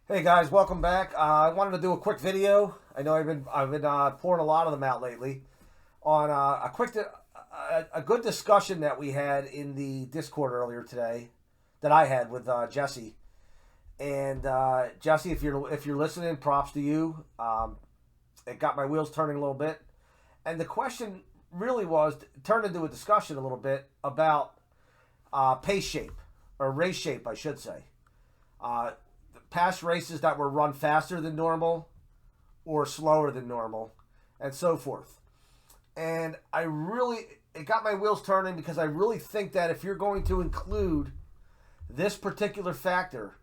Hey guys, welcome back. I wanted to do a quick video. I know I've been pouring a lot of them out lately on a good discussion that we had in the Discord earlier today that I had with Jesse. And Jesse, if you're listening, props to you. It got my wheels turning a little bit. And the question really was turned into a discussion a little bit about pace shape or race shape, I should say. Uh, Past races that were run faster than normal or slower than normal and so forth. And it got my wheels turning because I really think that if you're going to include this particular factor,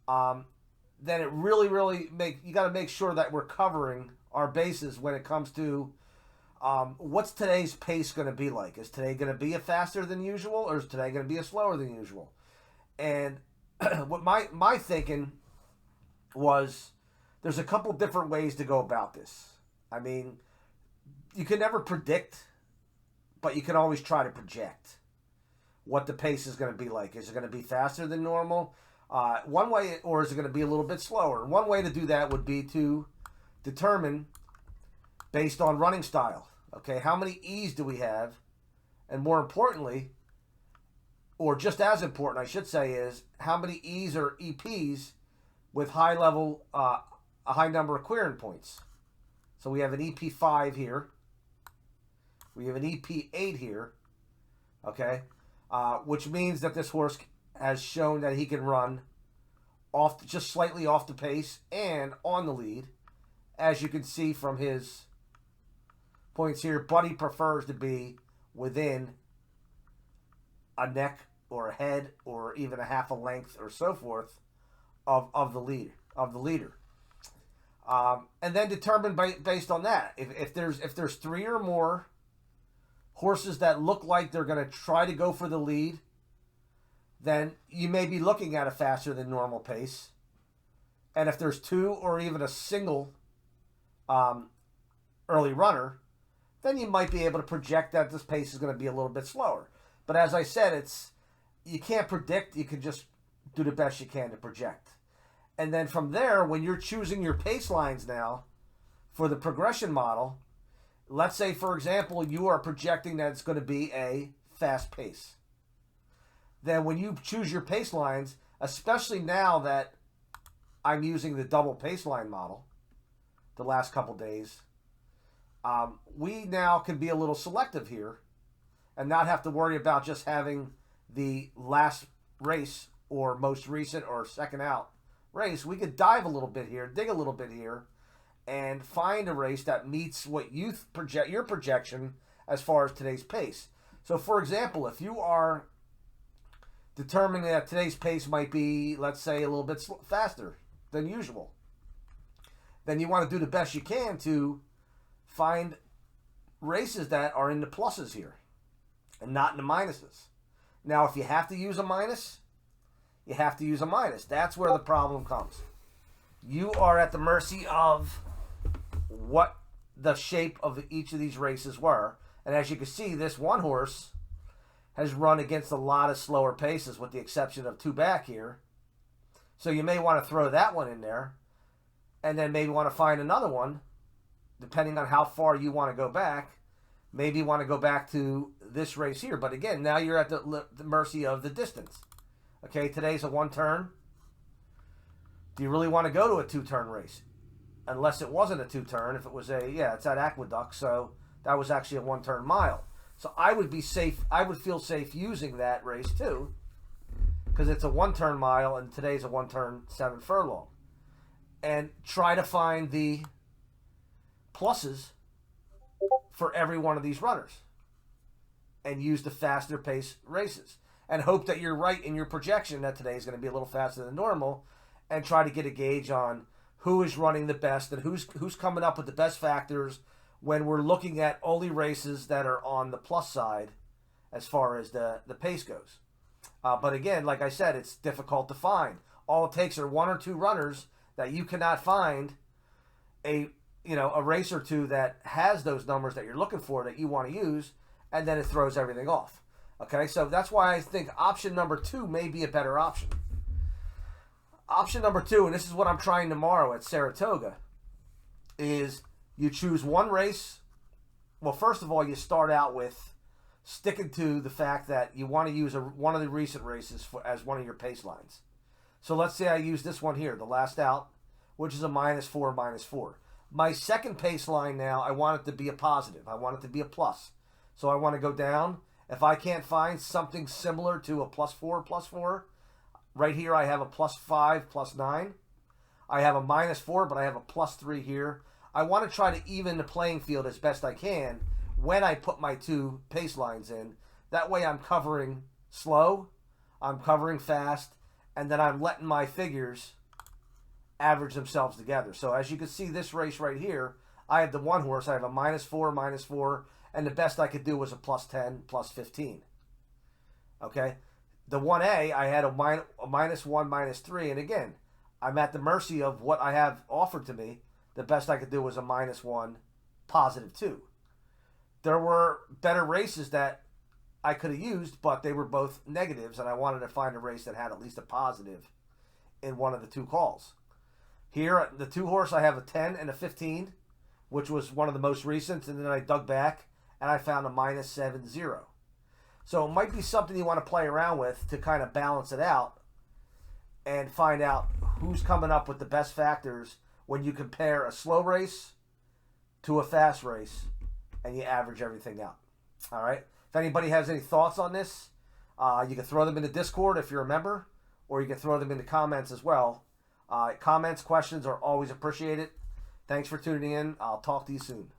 then it really you got to make sure that we're covering our bases when it comes to what's today's pace going to be like. Is today going to be a faster than usual, or is today going to be a slower than usual? And what my thinking was, there's a couple different ways to go about this. I mean, you can never predict, but you can always try to project what the pace is going to be like. Is it going to be faster than normal? One way, or is it going to be a little bit slower? One way to do that would be to determine based on running style. Okay, how many E's do we have? And more importantly, or just as important, I should say, is how many E's or EPs with a high number of clearing points. So we have an EP5 here. We have an EP8 here. Okay, which means that this horse has shown that he can run just slightly off the pace and on the lead, as you can see from his points here. Buddy prefers to be within a neck or a head or even a half a length or so forth of the leader. And then determine based on that if there's three or more horses that look like they're going to try to go for the lead, then you may be looking at a faster than normal pace. And if there's two or even a single early runner, then you might be able to project that this pace is going to be a little bit slower. But as I said, you can't predict. You can just do the best you can to project. And then from there, when you're choosing your pace lines now for the progression model, let's say, for example, you are projecting that it's going to be a fast pace. Then when you choose your pace lines, especially now that I'm using the double pace line model the last couple days, we now can be a little selective here and not have to worry about just having the last race or most recent or second out race. We could dive a little bit here, dig a little bit here, and find a race that meets what you project, your projection as far as today's pace. So, for example, if you are determining that today's pace might be, let's say, a little bit faster than usual, then you want to do the best you can to find races that are in the pluses here and not in the minuses. Now, if you have to use a minus, you have to use a minus. That's where the problem comes. You are at the mercy of what the shape of each of these races were. And as you can see, this one horse has run against a lot of slower paces with the exception of two back here. So you may want to throw that one in there and then maybe want to find another one, depending on how far you want to go back. Maybe you want to go back to this race here. But again, now you're at the mercy of the distance. Okay, today's a one-turn. Do you really want to go to a two-turn race? Unless it wasn't a two-turn. If it was it's at Aqueduct, so that was actually a one-turn mile. So I would be safe. I would feel safe using that race too, because it's a one-turn mile and today's a one-turn 7 furlong. And try to find the pluses for every one of these runners and use the faster pace races and hope that you're right in your projection that today is going to be a little faster than normal, and try to get a gauge on who is running the best and who's coming up with the best factors when we're looking at only races that are on the plus side as far as the pace goes. But again, like I said, it's difficult to find. All it takes are one or two runners that you cannot find a race or two that has those numbers that you're looking for that you want to use, and then it throws everything off. Okay, so that's why I think option number 2 may be a better option. Option number 2, and this is what I'm trying tomorrow at Saratoga, is you choose one race. Well, first of all, you start out with sticking to the fact that you want to use one of the recent races as one of your pace lines. So let's say I use this one here, the last out, which is a -4, -4. My second pace line now, I want it to be a positive. I want it to be a plus. So I want to go down. If I can't find something similar to a +4, +4, right here I have a +5, +9. I have a -4, but I have a +3 here. I want to try to even the playing field as best I can when I put my 2 pace lines in. That way I'm covering slow, I'm covering fast, and then I'm letting my figures average themselves together. So as you can see, this race right here, I have the one horse. I have a -4, -4, and the best I could do was a +10, +15. Okay? The 1A, I had a -1, -3, and again, I'm at the mercy of what I have offered to me. The best I could do was a -1, +2. There were better races that I could have used, but they were both negatives, and I wanted to find a race that had at least a positive in one of the 2 calls. Here, the 2 horse, I have a 10 and a 15, which was one of the most recent, and then I dug back, and I found a -7-0. So it might be something you want to play around with to kind of balance it out and find out who's coming up with the best factors when you compare a slow race to a fast race and you average everything out. All right? If anybody has any thoughts on this, you can throw them in the Discord if you're a member, or you can throw them in the comments as well. Comments, questions are always appreciated. Thanks for tuning in. I'll talk to you soon.